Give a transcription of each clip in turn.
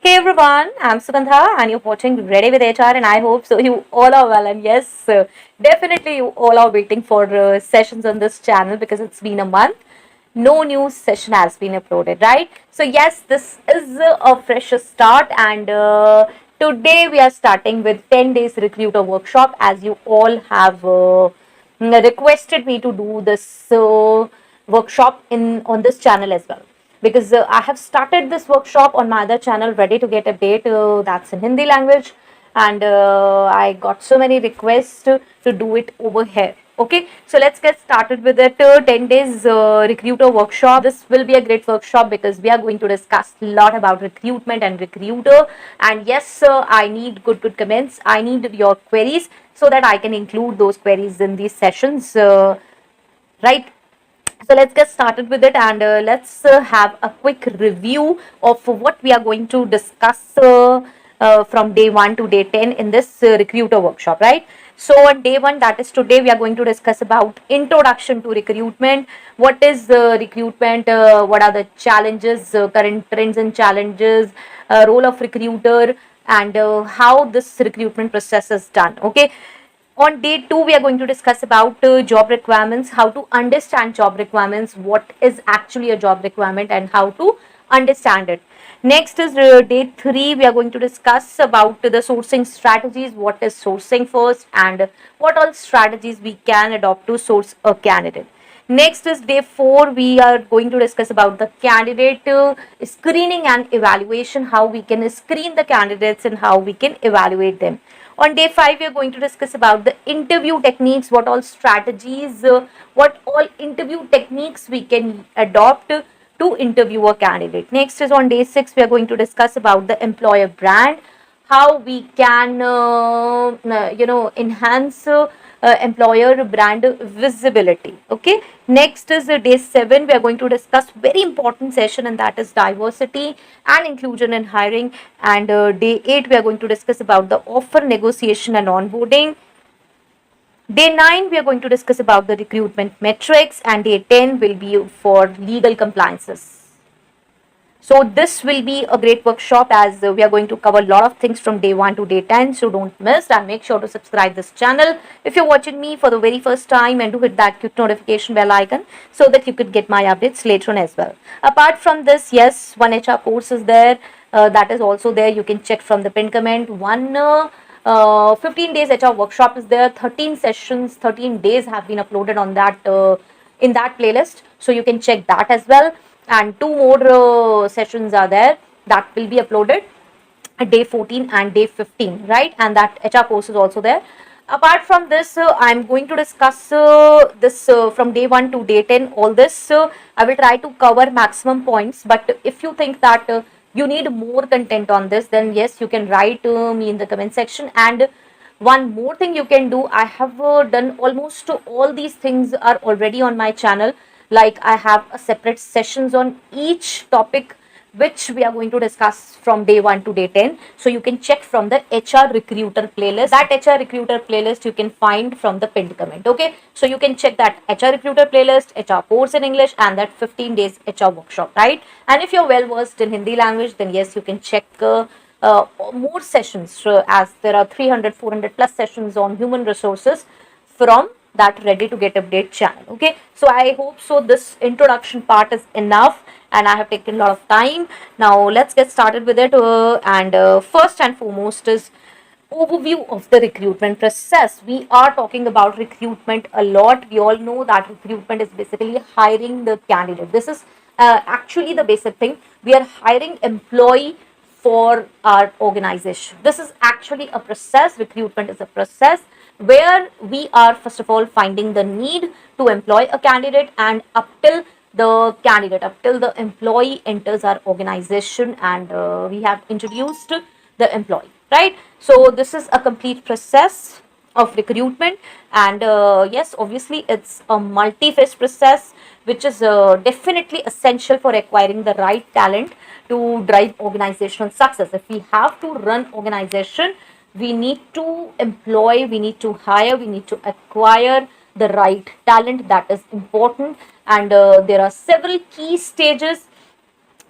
Hey everyone, I'm Sugandha and you're watching Ready with HR and I hope so you all are well and yes, definitely you all are waiting for sessions on this channel because it's been a month. No new session has been uploaded, right? So yes, this is a fresh start and today we are starting with 10 days recruiter workshop as you all have requested me to do this workshop in on this channel as well because I have started this workshop on my other channel, Ready to Get Update, that's in Hindi language, and I got so many requests to do it over here. Okay, so let's get started with it. 10 days recruiter workshop. This will be a great workshop because we are going to discuss a lot about recruitment and recruiter. And yes, I need good comments. I need your queries so that I can include those queries in these sessions. Right, so let's get started with it and let's have a quick review of what we are going to discuss from day 1 to day 10 in this recruiter workshop, right? So on day 1, that is today, we are going to discuss about introduction to recruitment. What is recruitment? What are the challenges, current trends and challenges, role of recruiter, and how this recruitment process is done. Okay, on day 2, we are going to discuss about job requirements, how to understand job requirements, what is actually a job requirement and how to understand it. Next is day 3, we are going to discuss about the sourcing strategies, what is sourcing first and what all strategies we can adopt to source a candidate. Next is day 4, we are going to discuss about the candidate screening and evaluation, how we can screen the candidates and how we can evaluate them. On day 5, we are going to discuss about the interview techniques, what all strategies, what all interview techniques we can adopt to interview a candidate. Next is on day 6, we are going to discuss about the employer brand, how we can enhance employer brand visibility. Okay, next is day 7, we are going to discuss very important session and that is diversity and inclusion in hiring, and day 8, we are going to discuss about the offer negotiation and onboarding. Day 9, we are going to discuss about the recruitment metrics, and day 10 will be for legal compliances. So this will be a great workshop as we are going to cover a lot of things from day 1 to day 10. So don't miss and make sure to subscribe this channel if you're watching me for the very first time, and do hit that quick notification bell icon so that you could get my updates later on as well. Apart from this, yes, one HR course is there. That is also there. You can check from the pinned comment. 15 days HR workshop is there. 13 sessions, 13 days have been uploaded on that in that playlist. So you can check that as well, and 2 more sessions are there that will be uploaded at day 14 and day 15, right? And that HR course is also there. Apart from this, I'm going to discuss this from day 1 to day 10. All this I will try to cover maximum points, but if you think that you need more content on this, then yes, you can write me in the comment section. And one more thing you can do, I have done almost all these things are already on my channel. Like I have a separate sessions on each topic which we are going to discuss from day 1 to day 10. So you can check from the HR recruiter playlist. That HR recruiter playlist you can find from the pinned comment. Okay, so you can check that HR recruiter playlist, HR course in English, and that 15 days HR workshop, right? And if you're well versed in Hindi language, then yes, you can check more sessions as there are 300 400 plus sessions on human resources from that Ready to Get Update channel. Okay, so I hope so this introduction part is enough and I have taken a lot of time. Now let's get started with it, and first and foremost is overview of the recruitment process. We are talking about recruitment a lot. We all know that recruitment is basically hiring the candidate. This is actually the basic thing. We are hiring employee for our organization. This is actually a process. Recruitment is a process where we are first of all finding the need to employ a candidate, and up till the employee enters our organization and we have introduced the employee, right? So this is a complete process of recruitment, and yes, obviously it's a multi-phase process which is definitely essential for acquiring the right talent to drive organizational success. If we have to run organization, we need to employ, we need to hire, we need to acquire the right talent. That is important, and there are several key stages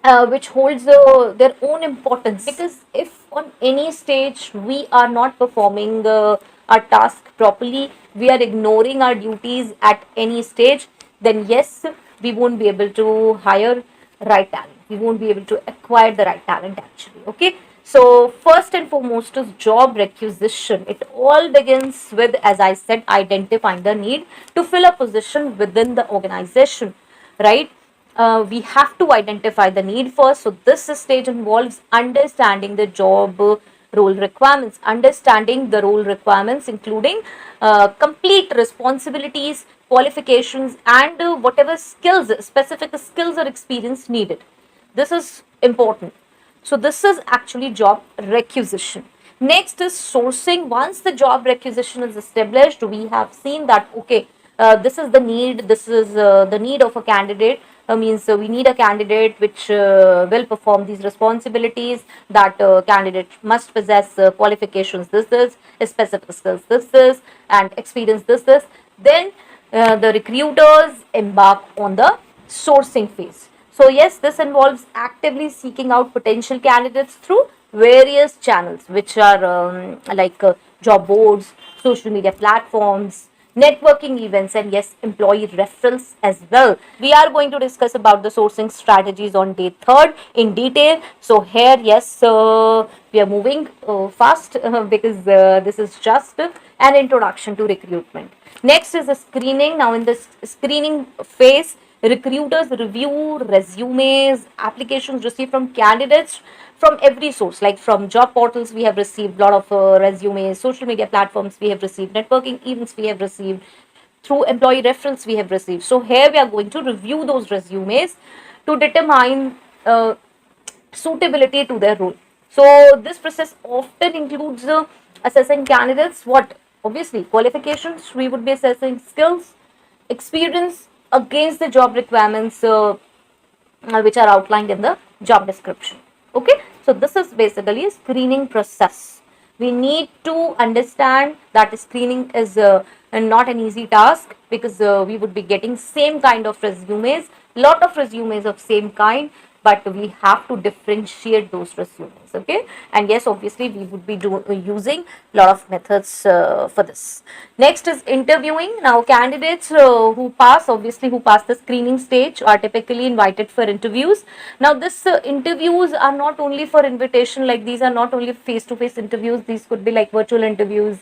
which holds their own importance, because if on any stage we are not performing our task properly, we are ignoring our duties at any stage, then yes, we won't be able to hire right talent, we won't be able to acquire the right talent actually. Okay, so first and foremost is job requisition. It all begins with, as I said, identifying the need to fill a position within the organization, right? We have to identify the need first. So this stage involves understanding the job role requirements, understanding the role requirements, including complete responsibilities, qualifications, and whatever skills, specific skills or experience needed. This is important. So this is actually job requisition. Next is sourcing. Once the job requisition is established, we have seen that, okay, this is the need, this is the need of a candidate. Means we need a candidate which will perform these responsibilities. That candidate must possess qualifications this, specific skills this, and experience this. Then the recruiters embark on the sourcing phase. So yes, this involves actively seeking out potential candidates through various channels, which are like job boards, social media platforms, networking events, and yes, employee referrals as well. We are going to discuss about the sourcing strategies on day third in detail. So here, yes, we are moving fast because this is just an introduction to recruitment. Next is the screening. Now in this screening phase, recruiters review resumes, applications received from candidates from every source, like from job portals we have received a lot of resumes, social media platforms we have received, networking events we have received, through employee referrals we have received. So here we are going to review those resumes to determine suitability to their role. So this process often includes assessing candidates, what obviously qualifications, we would be assessing skills, experience against the job requirements which are outlined in the job description. Okay, so this is basically a screening process. We need to understand that screening is not an easy task, because we would be getting same kind of resumes, lot of resumes of same kind, but we have to differentiate those resumes. Okay, and yes, obviously we would be using a lot of methods for this. Next is interviewing. Now candidates who pass, obviously who pass the screening stage, are typically invited for interviews. Now this interviews are not only for invitation, like these are not only face to face interviews, these could be like virtual interviews,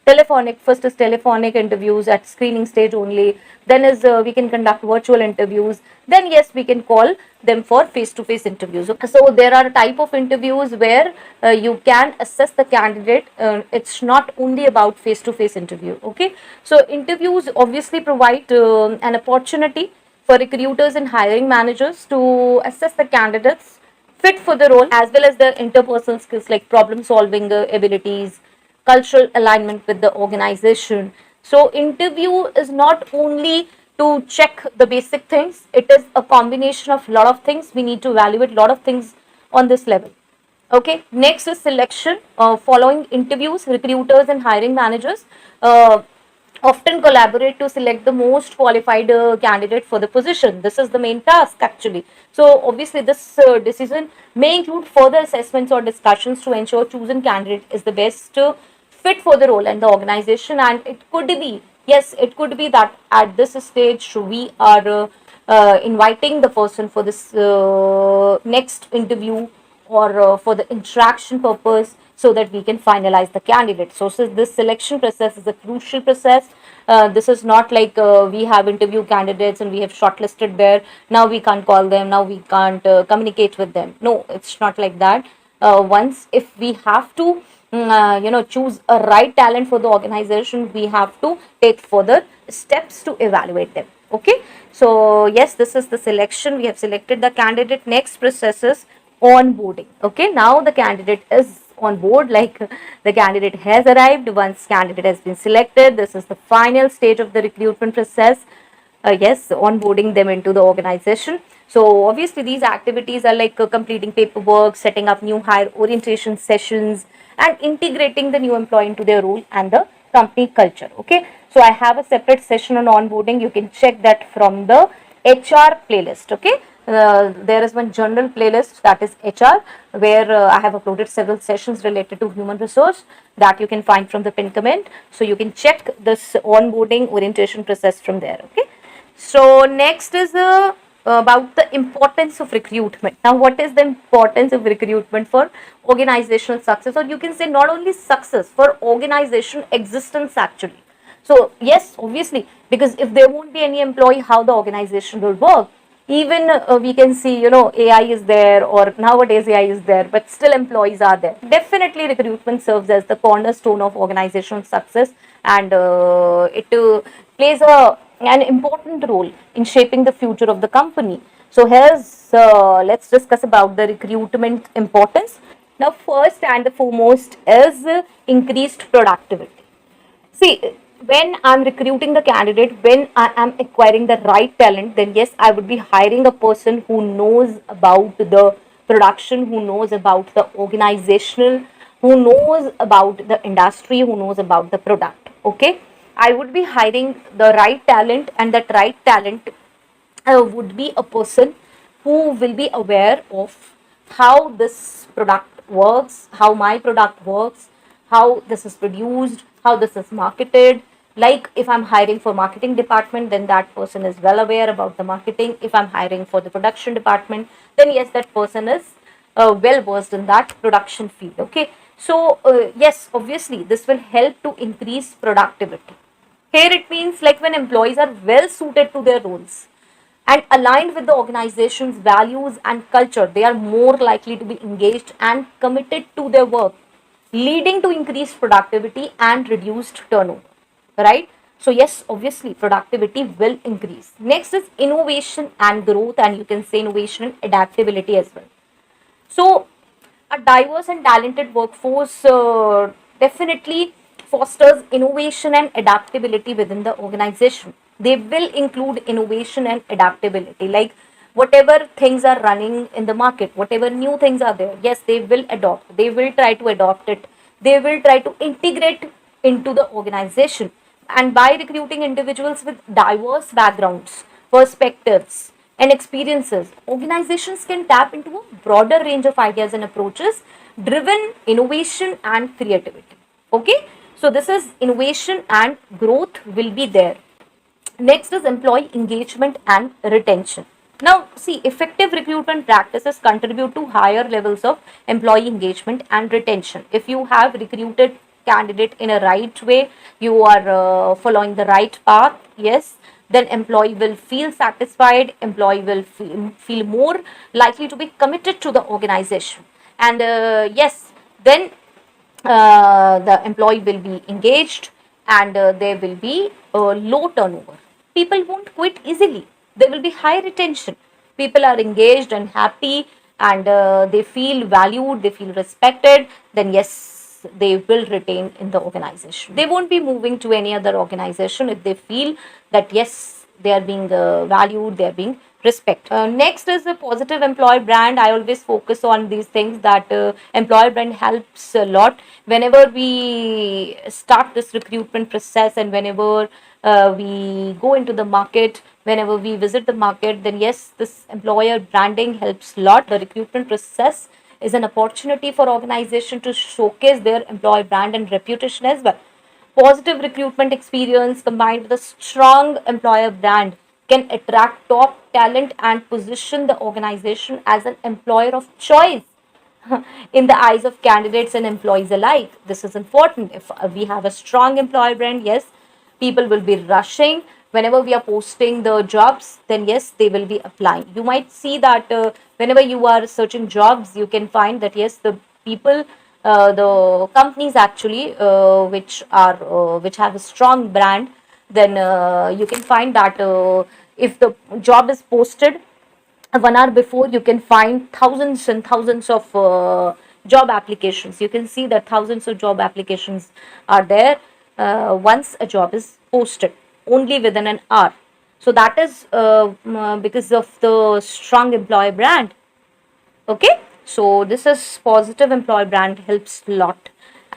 telephonic. First is telephonic interviews at screening stage only, then is we can conduct virtual interviews, then yes, we can call them for face to face interviews. So there are type of interviews where you can assess the candidate. It's not only about face to face interview. Okay, so interviews obviously provide an opportunity for recruiters and hiring managers to assess the candidates fit for the role, as well as the interpersonal skills like problem solving abilities, cultural alignment with the organization. So interview is not only to check the basic things, it is a combination of lot of things. We need to evaluate lot of things on this level. Okay, next is selection. Following interviews, recruiters and hiring managers often collaborate to select the most qualified candidate for the position. This is the main task actually. So obviously this decision may include further assessments or discussions to ensure chosen candidate is the best fit for the role and the organization. And it could be, yes, it could be that at this stage we are inviting the person for this next interview, or for the interaction purpose, so that we can finalize the candidate. So this selection process is a crucial process. This is not like we have interview candidates and we have shortlisted there, now we can't call them, now we can't communicate with them. No, it's not like that. Once if we have to choose a right talent for the organization, we have to take further steps to evaluate them. Okay, so yes, this is the selection. We have selected the candidate. Next process is onboarding. Okay, now the candidate is on board, like the candidate has arrived. Once candidate has been selected, this is the final stage of the recruitment process. Yes, onboarding them into the organization. So obviously these activities are like completing paperwork, setting up new hire orientation sessions, and integrating the new employee into their role and the company culture. Okay, so I have a separate session on onboarding. You can check that from the HR playlist. Okay, There is one general playlist, that is HR, where I have uploaded several sessions related to human resource that you can find from the pin comment. So you can check this onboarding orientation process from there. Okay. So next is about the importance of recruitment. Now, what is the importance of recruitment for organizational success, or you can say not only success, for organization existence actually? So yes, obviously, because if there won't be any employee, how the organization will work? Even we can see, AI is there, or nowadays AI is there, but still employees are there. Definitely, recruitment serves as the cornerstone of organizational success, and it plays an important role in shaping the future of the company. So here's let's discuss about the recruitment importance. Now, first and the foremost is increased productivity. See, when I'm recruiting the candidate, when I am acquiring the right talent, then yes, I would be hiring a person who knows about the production, who knows about the organizational, who knows about the industry, who knows about the product. Okay, I would be hiring the right talent, and that right talent would be a person who will be aware of how this product works, how my product works, how this is produced, how this is marketed. Like if I'm hiring for marketing department, then that person is well aware about the marketing. If I'm hiring for the production department, then yes, that person is well versed in that production field. Okay, so yes, obviously this will help to increase productivity. Here it means like when employees are well suited to their roles and aligned with the organization's values and culture, they are more likely to be engaged and committed to their work, leading to increased productivity and reduced turnover. Right? So, yes, obviously, productivity will increase. Next is innovation and growth, and you can say innovation and adaptability as well. So, a diverse and talented workforce definitely fosters innovation and adaptability within the organization. They will include innovation and adaptability, like whatever things are running in the market, whatever new things are there, yes, they will adopt, they will try to adopt it, they will try to integrate into the organization. And by recruiting individuals with diverse backgrounds, perspectives, and experiences, organizations can tap into a broader range of ideas and approaches, driven innovation and creativity. Okay, so this is innovation and growth will be there. Next is employee engagement and retention. Now, see, effective recruitment practices contribute to higher levels of employee engagement and retention. If you have recruited candidate in a right way, you are following the right path, yes, then employee will feel satisfied, employee will feel more likely to be committed to the organization. And yes, then the employee will be engaged, and there will be low turnover. People won't quit easily. There will be high retention. People are engaged and happy, and they feel valued, they feel respected. Then yes, they will retain in the organization. They won't be moving to any other organization if they feel that yes, they are being valued, they are being respect. Next is the positive employer brand. I always focus on these things, that employer brand helps a lot whenever we start this recruitment process, and whenever we go into the market, whenever we visit the market, then yes, this employer branding helps a lot. The recruitment process is an opportunity for organization to showcase their employer brand and reputation as well. Positive recruitment experience combined with a strong employer brand can attract top talent and position the organization as an employer of choice in the eyes of candidates and employees alike. This is important. If we have a strong employer brand, yes, people will be rushing. Whenever we are posting the jobs, then yes, they will be applying. You might see that whenever you are searching jobs, you can find that yes, the people, the companies actually which have a strong brand, then you can find that if the job is posted 1 hour before, you can find thousands and thousands of job applications. You can see that thousands of job applications are there once a job is posted, only within an hour. So that is because of the strong employer brand. Okay, so this is positive employer brand helps a lot.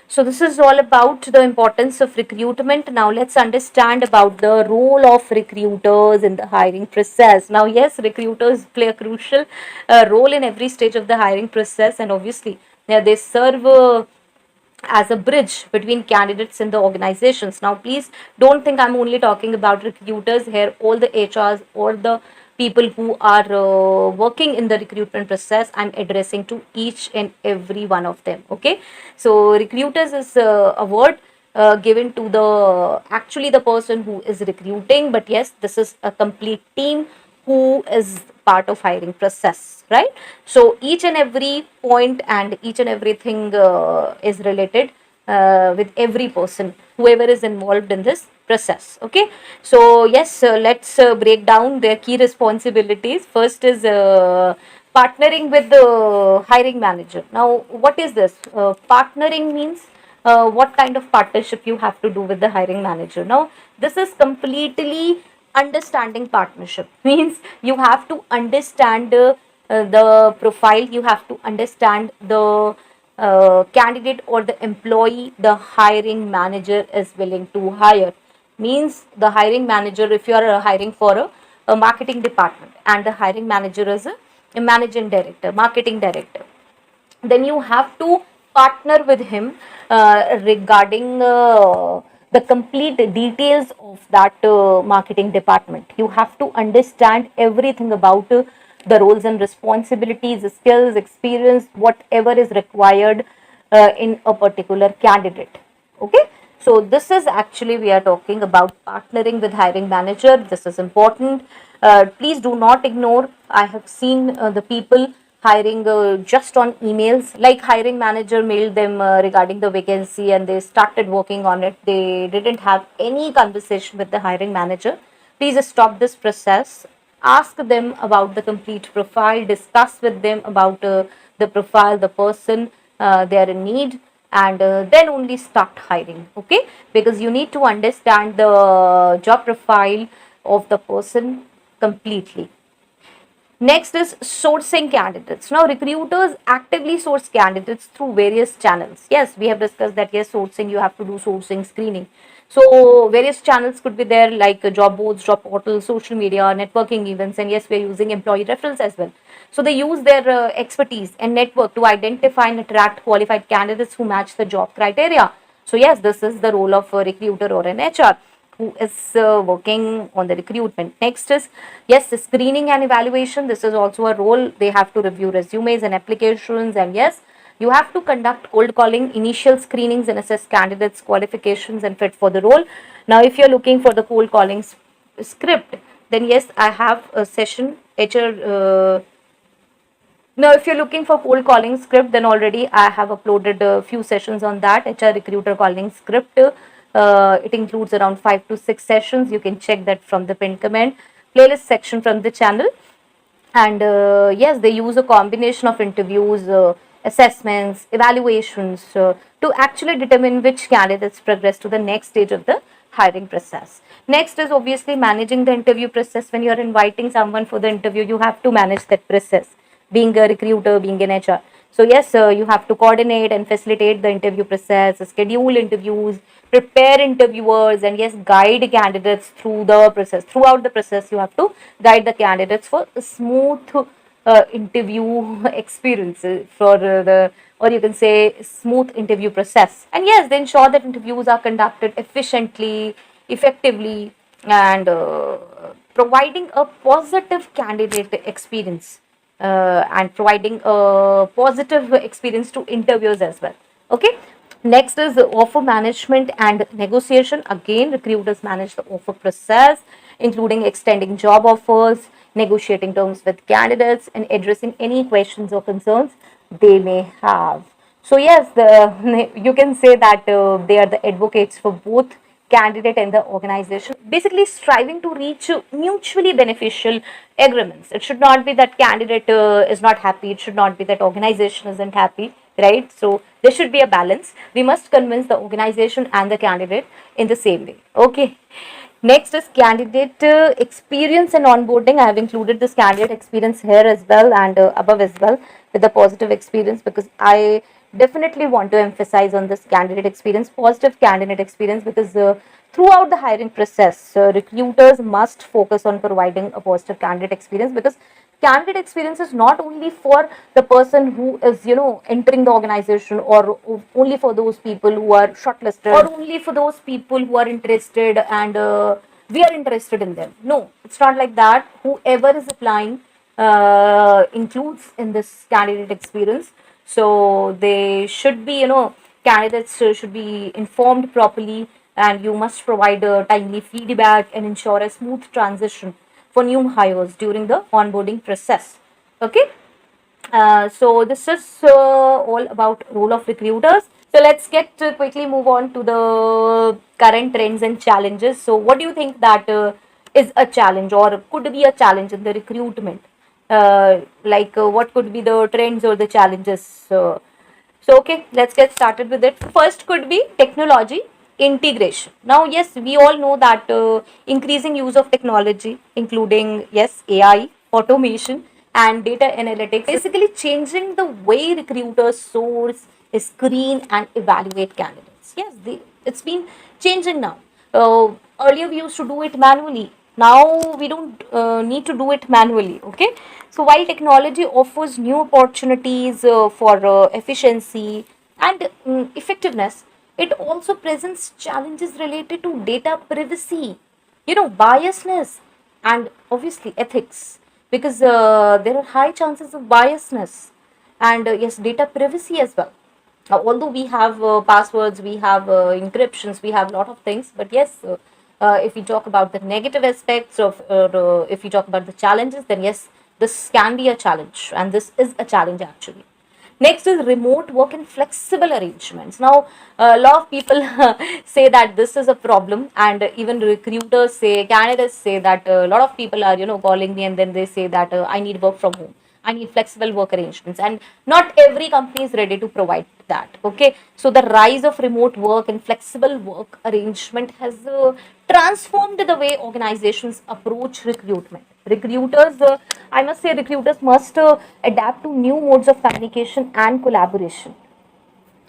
So this is all about the importance of recruitment. Now let's understand about the role of recruiters in the hiring process. Now yes, recruiters play a crucial role in every stage of the hiring process, and obviously they serve as a bridge between candidates and the organizations. Now, please don't think I'm only talking about recruiters here. All the HRs or the people who are working in the recruitment process, I'm addressing to each and every one of them. Okay, so recruiters is a word given to the actually the person who is recruiting, but yes, this is a complete team who is part of hiring process, right? So each and every point and each and everything is related with every person whoever is involved in this process. Okay, so yes, let's break down their key responsibilities. First is partnering with the hiring manager. Now what is this? Partnering means what kind of partnership you have to do with the hiring manager. Now this is completely understanding partnership. Means you have to understand the profile, you have to understand the candidate or the employee the hiring manager is willing to hire. Means the hiring manager, if you are hiring for a marketing department and the hiring manager is a managing director, marketing director, then you have to partner with him regarding the complete details of that marketing department. You have to understand everything about the roles and responsibilities, skills, experience, whatever is required in a particular candidate. Okay, so this is actually we are talking about partnering with hiring manager. This is important. Please do not ignore. I have seen the people hiring just on emails, like hiring manager mailed them regarding the vacancy and they started working on it. They didn't have any conversation with the hiring manager. Please stop this process. Ask them about the complete profile, discuss with them about the profile, the person they are in need, and then only start hiring. Okay, because you need to understand the job profile of the person completely. Next is sourcing candidates. Now, recruiters actively source candidates through various channels. Yes, we have discussed that. Yes, sourcing, you have to do sourcing screening. So, various channels could be there like job boards, job portals, social media, networking events, and yes, we are using employee referrals as well. So, they use their expertise and network to identify and attract qualified candidates who match the job criteria. So, yes, this is the role of a recruiter or an HR who is working on the recruitment. Next is, yes, screening and evaluation. This is also a role. They have to review resumes and applications, and yes, you have to conduct cold calling, initial screenings, and assess candidates' qualifications and fit for the role. Now, if you're looking for the cold calling script, then yes, I have a session HR. Now, if you're looking for cold calling script, then already I have uploaded a few sessions on that HR recruiter calling script. It includes around 5 to 6 sessions. You can check that from the pinned comment playlist section from the channel. And yes, they use a combination of interviews, assessments, evaluations to actually determine which candidates progress to the next stage of the hiring process. Next is obviously managing the interview process. When you are inviting someone for the interview, you have to manage that process, being a recruiter, being an HR. So yes, you have to coordinate and facilitate the interview process, schedule interviews, prepare interviewers, and yes, guide candidates through the process. Throughout the process, you have to guide the candidates for a smooth interview experience for the, or you can say, smooth interview process. And yes, they ensure that interviews are conducted efficiently, effectively, and providing a positive candidate experience and providing a positive experience to interviewers as well. Okay. Next is the offer management and negotiation. Again, recruiters manage the offer process, including extending job offers, negotiating terms with candidates, and addressing any questions or concerns they may have. So yes, you can say that they are the advocates for both candidate and the organization, basically striving to reach mutually beneficial agreements. It should not be that candidate is not happy, it should not be that organization isn't happy, right? So there should be a balance. We must convince the organization and the candidate in the same way. Okay. Next is candidate experience and onboarding. I have included this candidate experience here as well and above as well with the positive experience, because I definitely want to emphasize on this candidate experience, positive candidate experience, because throughout the hiring process, recruiters must focus on providing a positive candidate experience, because candidate experience is not only for the person who is, entering the organization, or only for those people who are shortlisted, or only for those people who are interested and we are interested in them. No, it's not like that. Whoever is applying includes in this candidate experience. So they should be, candidates should be informed properly, and you must provide a timely feedback and ensure a smooth transition for new hires during the onboarding process. Okay. So this is all about role of recruiters. So let's get to quickly move on to the current trends and challenges. So what do you think that is a challenge or could be a challenge in the recruitment? What could be the trends or the challenges? So okay, let's get started with it. First could be technology integration. Now, yes, we all know that increasing use of technology, including, yes, AI, automation, and data analytics, basically changing the way recruiters source, screen, and evaluate candidates. Yes, it's been changing now. Earlier, we used to do it manually. Now, we don't need to do it manually. Okay. So, while technology offers new opportunities for efficiency and effectiveness, it also presents challenges related to data privacy, biasness, and obviously ethics, because there are high chances of biasness and yes, data privacy as well. Although we have passwords, we have encryptions, we have a lot of things, but yes, if we talk about the negative aspects of, if we talk about the challenges, then yes, this can be a challenge, and this is a challenge actually. Next is remote work and flexible arrangements. Now, a lot of people say that this is a problem, and even recruiters say, candidates say that a lot of people are, calling me and then they say that I need work from home. I need flexible work arrangements, and not every company is ready to provide that. Okay, so the rise of remote work and flexible work arrangement has transformed the way organizations approach recruitment. Recruiters, I must say, recruiters must adapt to new modes of communication and collaboration,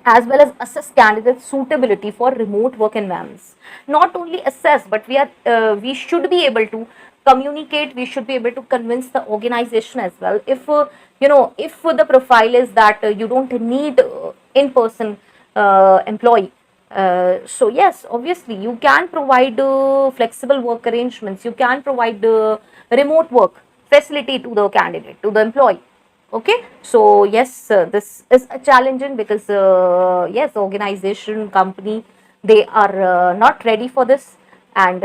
as well as assess candidates' suitability for remote work environments. Not only assess, but we should be able to communicate. We should be able to convince the organization as well. If the profile is that you don't need in-person employee. So yes, obviously you can provide flexible work arrangements. You can provide remote work facility to the candidate, to the employee. Okay, so yes, this is a challenging, because yes, organization, company, they are not ready for this, and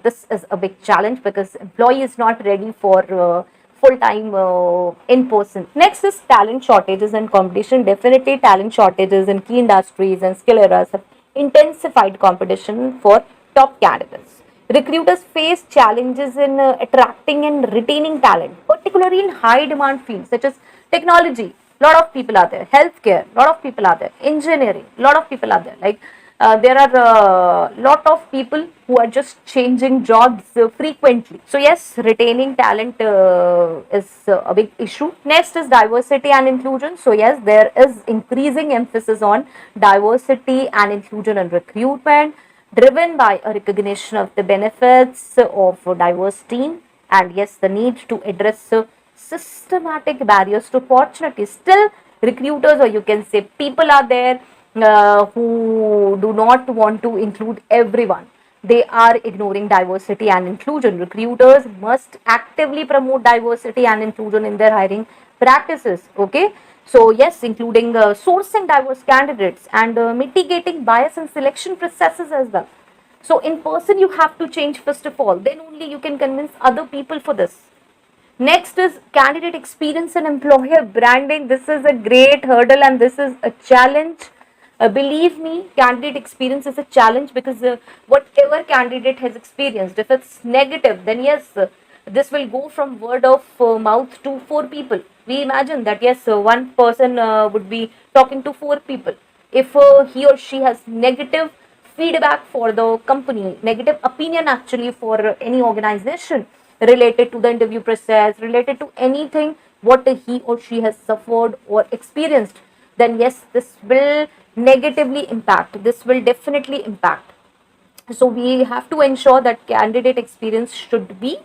this is a big challenge, because employee is not ready for full time in person. Next is talent shortages and competition. Definitely talent shortages in key industries and skill areas have intensified competition for top candidates. Recruiters face challenges in attracting and retaining talent, particularly in high demand fields such as technology. A lot of people are there. Healthcare, a lot of people are there. Engineering, a lot of people are there. There are a lot of people who are just changing jobs frequently. So yes, retaining talent is a big issue. Next is diversity and inclusion. So yes, there is increasing emphasis on diversity and inclusion in recruitment, driven by a recognition of the benefits of a diverse team, and yes, the need to address systematic barriers to opportunity. Still, recruiters, or you can say people, are there who do not want to include everyone. They are ignoring diversity and inclusion. Recruiters must actively promote diversity and inclusion in their hiring practices. Okay, so yes, including sourcing diverse candidates and mitigating bias in selection processes as well. So in person, you have to change first of all. Then only you can convince other people for this. Next is candidate experience and employer branding. This is a great hurdle, and this is a challenge. Believe me, candidate experience is a challenge, because whatever candidate has experienced, if it's negative, then yes, this will go from word of mouth to four people. We imagine that yes, one person would be talking to four people. If he or she has negative feedback for the company, negative opinion actually for any organization, related to the interview process, related to anything what he or she has suffered or experienced then yes, this will negatively impact. This will definitely impact. So we have to ensure that candidate experience should be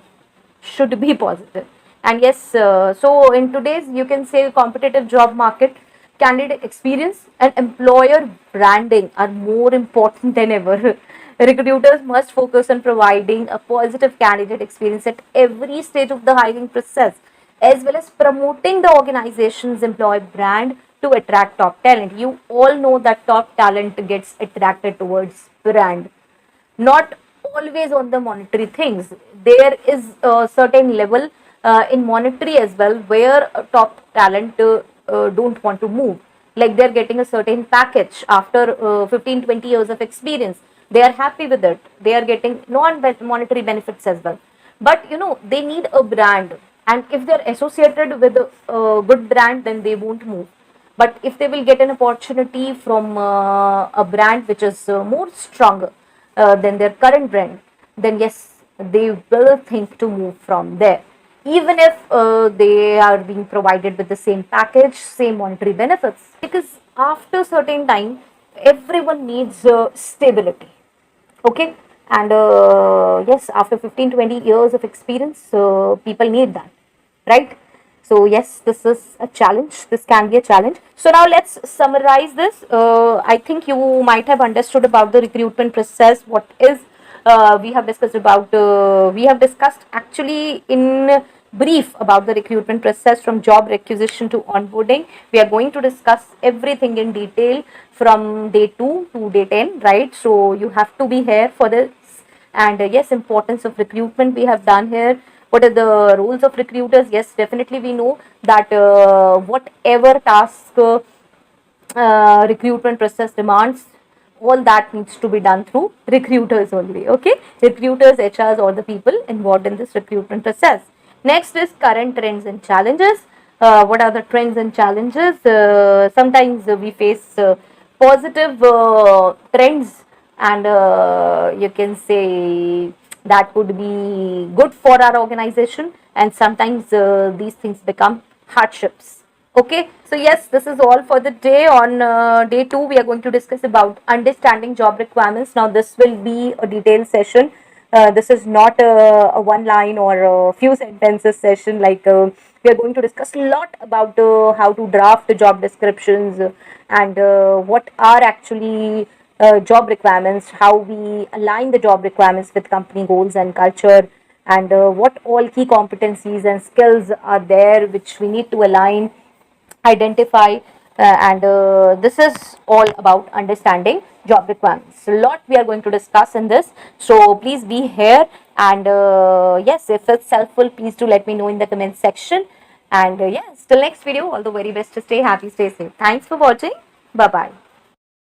positive. And yes, so in today's, you can say, competitive job market, candidate experience and employer branding are more important than ever. Recruiters must focus on providing a positive candidate experience at every stage of the hiring process, as well as promoting the organization's employee brand to attract top talent. You all know that top talent gets attracted towards brand, not always on the monetary things. There is a certain level in monetary as well, where top talent don't want to move. Like they're getting a certain package after 15, 20 years of experience. They are happy with it. They are getting non-monetary benefits as well. But they need a brand. And if they're associated with a good brand, then they won't move. But if they will get an opportunity from a brand which is more stronger than their current brand, then yes, they will think to move from there. Even if they are being provided with the same package, same monetary benefits. Because after certain time, everyone needs stability. Okay. And yes, after 15, 20 years of experience, people need that, right? So yes, this is a challenge. This can be a challenge. So now let's summarize this. I think you might have understood about the recruitment process. What is we have discussed actually in brief about the recruitment process from job requisition to onboarding. We are going to discuss everything in detail from day 2 to day 10, right? So you have to be here for this. And yes, importance of recruitment we have done here. What are the roles of recruiters? Yes, definitely we know that whatever task recruitment process demands, all that needs to be done through recruiters only. Okay, recruiters, HRs, or the people involved in this recruitment process. Next is current trends and challenges. What are the trends and challenges? Sometimes we face positive trends, and you can say that would be good for our organization, and sometimes these things become hardships. Okay, so yes, this is all for the day. On day 2, we are going to discuss about understanding job requirements. Now this will be a detailed session. This is not a one line or a few sentences session. Like we are going to discuss a lot about how to draft the job descriptions, and what are actually job requirements, how we align the job requirements with company goals and culture, and what all key competencies and skills are there which we need to align, identify, and this is all about understanding job requirements. A lot we are going to discuss in this, so please be here. And yes, if it's helpful, please do let me know in the comment section. And yes, till next video, all the very best. To stay happy, stay safe. Thanks for watching. Bye bye.